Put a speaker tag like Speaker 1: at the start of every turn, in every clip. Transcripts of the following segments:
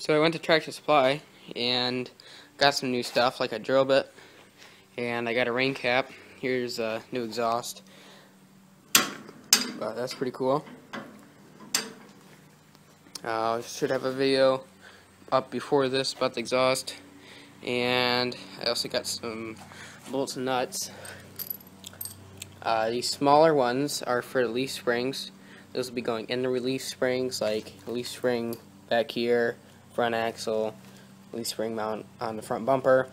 Speaker 1: So I went to Tractor Supply and got some new stuff like a drill bit, and I got a rain cap. Here's a new exhaust. That's pretty cool. Should have a video up before this about the exhaust, and I also got some bolts and nuts. These smaller ones are for the leaf springs. Those will be going in the release springs, like leaf spring back here, front axle, leaf spring mount on the front bumper.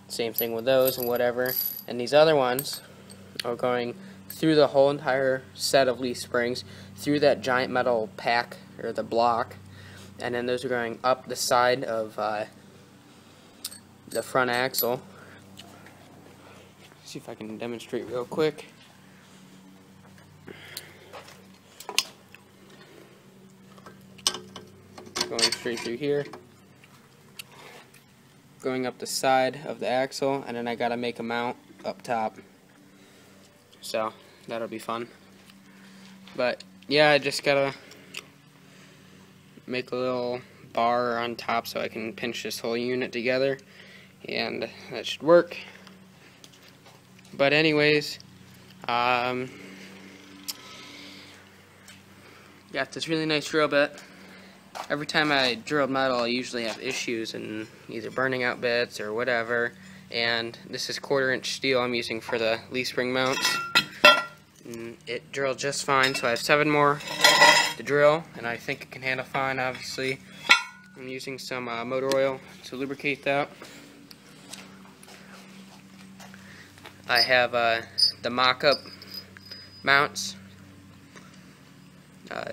Speaker 1: Same thing with those and whatever. And these other ones are going through the whole entire set of leaf springs, through that giant metal pack or the block, and then those are going up the side of the front axle. See if I can demonstrate real quick. Going straight through here, going up the side of the axle, and then I gotta make a mount up top. So that'll be fun. But yeah, I just gotta make a little bar on top so I can pinch this whole unit together, and that should work. But anyways, got this really nice drill bit. Every time I drill metal, I usually have issues in either burning out bits or whatever. And this is 1/4-inch steel I'm using for the leaf spring mounts. And it drilled just fine, so I have 7 more to drill, and I think it can handle fine, obviously. I'm using some motor oil to lubricate that. I have the mock-up mounts,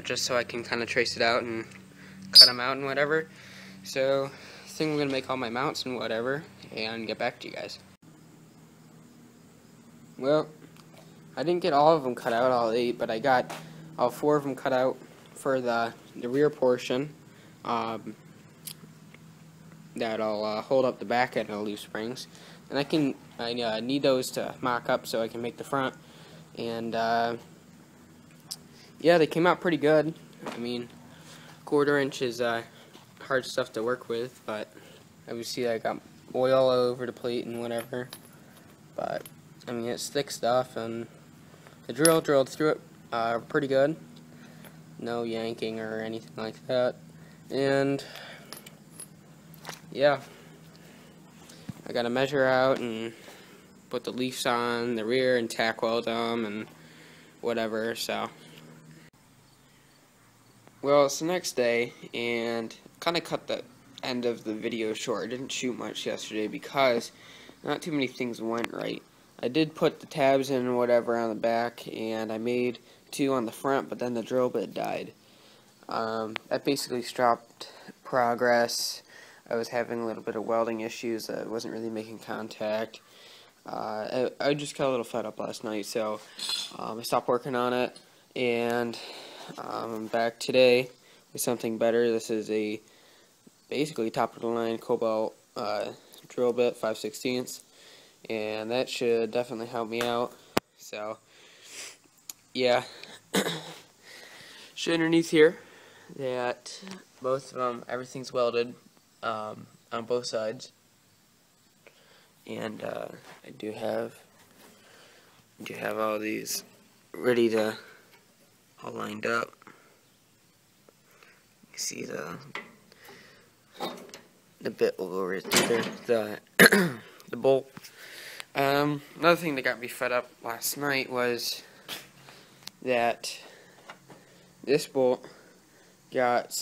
Speaker 1: just so I can kind of trace it out and cut them out and whatever. So I think I'm going to make all my mounts and whatever and get back to you guys. Well, I didn't get all of them cut out, all 8, but I got all 4 of them cut out for the rear portion. That'll hold up the back end of the leaf springs. And I need those to mock up so I can make the front. And yeah, they came out pretty good. I mean, 1/4-inch is hard stuff to work with, but obviously I got oil all over the plate and whatever. But I mean, it's thick stuff, and the drill drilled through it pretty good. No yanking or anything like that. And yeah, I gotta measure out and put the leaves on the rear and tack weld them and whatever. So well, it's the next day, and kind of cut the end of the video short. I didn't shoot much yesterday because not too many things went right. I did put the tabs in and whatever on the back, and I made 2 on the front, but then the drill bit died. That basically stopped progress. I was having a little bit of welding issues. I wasn't really making contact. I just got a little fed up last night, so I stopped working on it, and I'm back today with something better. This is a basically top-of-the-line Cobalt drill bit, 5/16, and that should definitely help me out. So yeah, should underneath here that both of them, everything's welded on both sides, and I do have all these ready to all lined up. You see the bit will go right through there, the bolt. Another thing that got me fed up last night was that this bolt got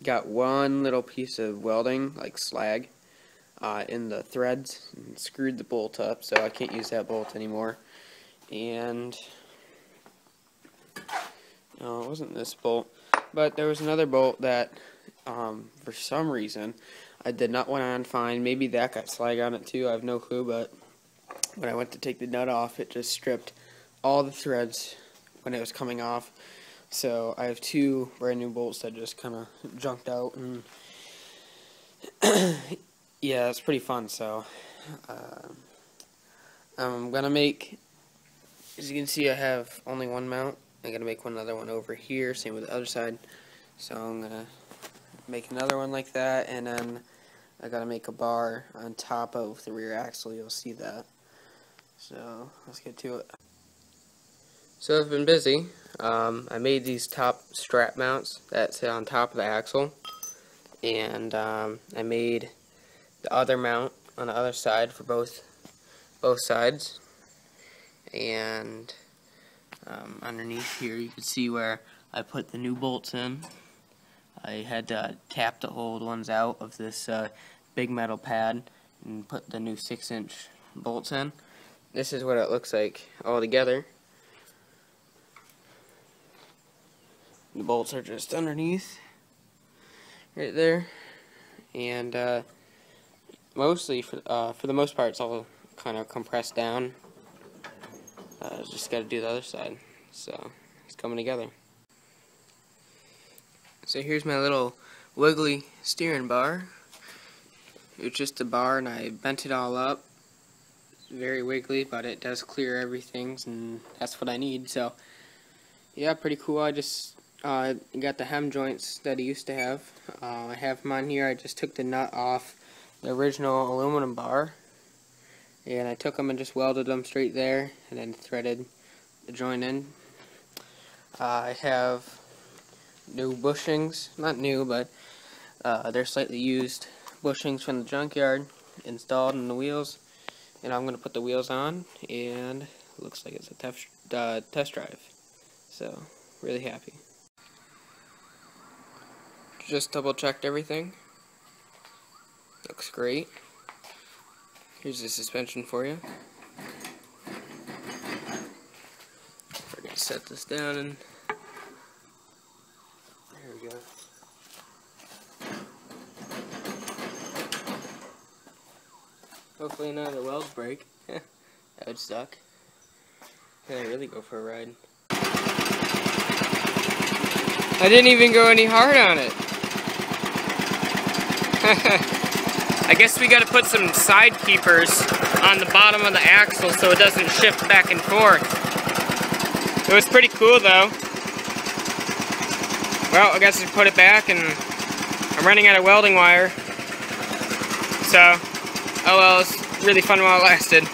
Speaker 1: got one little piece of welding, like slag, in the threads, and screwed the bolt up, so I can't use that bolt anymore. And no, it wasn't this bolt, but there was another bolt that for some reason I did not want to unfind. Maybe that got slag on it too, I have no clue, but when I went to take the nut off, it just stripped all the threads when it was coming off. So I have 2 brand new bolts that just kind of junked out, and yeah, it's pretty fun. So I'm gonna make, as you can see, I have only 1 mount. I'm gonna make another one over here, same with the other side. So I'm gonna make another one like that, and then I gotta make a bar on top of the rear axle. You'll see that. So let's get to it. So I've been busy. I made these top strap mounts that sit on top of the axle, and I made the other mount on the other side for both sides. And underneath here you can see where I put the new bolts in. I had to tap the old ones out of this big metal pad and put the new 6-inch bolts in. This is what it looks like all together. The bolts are just underneath, right there, and mostly for the most part, it's all kind of compressed down. Just got to do the other side, so it's coming together. So here's my little wiggly steering bar. It's just a bar, and I bent it all up. Very wiggly, but it does clear everything, and that's what I need. So yeah, pretty cool. I just got the hem joints that I used to have. I have them on here. I just took the nut off the original aluminum bar, and I took them and just welded them straight there, and then threaded the joint in. I have new bushings, not new, but they're slightly used bushings from the junkyard installed in the wheels, and I'm going to put the wheels on, and it looks like it's a test drive. So really happy. Just double checked everything. Looks great. Here's the suspension for you. We're going to set this down, and there we go. Hopefully none of the welds break. That would suck. Can I really go for a ride? I didn't even go any hard on it. I guess we gotta put some side keepers on the bottom of the axle so it doesn't shift back and forth. It was pretty cool though. Well, I guess I put it back, and I'm running out of welding wire. So, oh well, it's really fun while it lasted.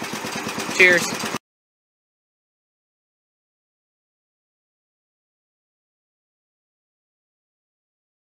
Speaker 1: Cheers.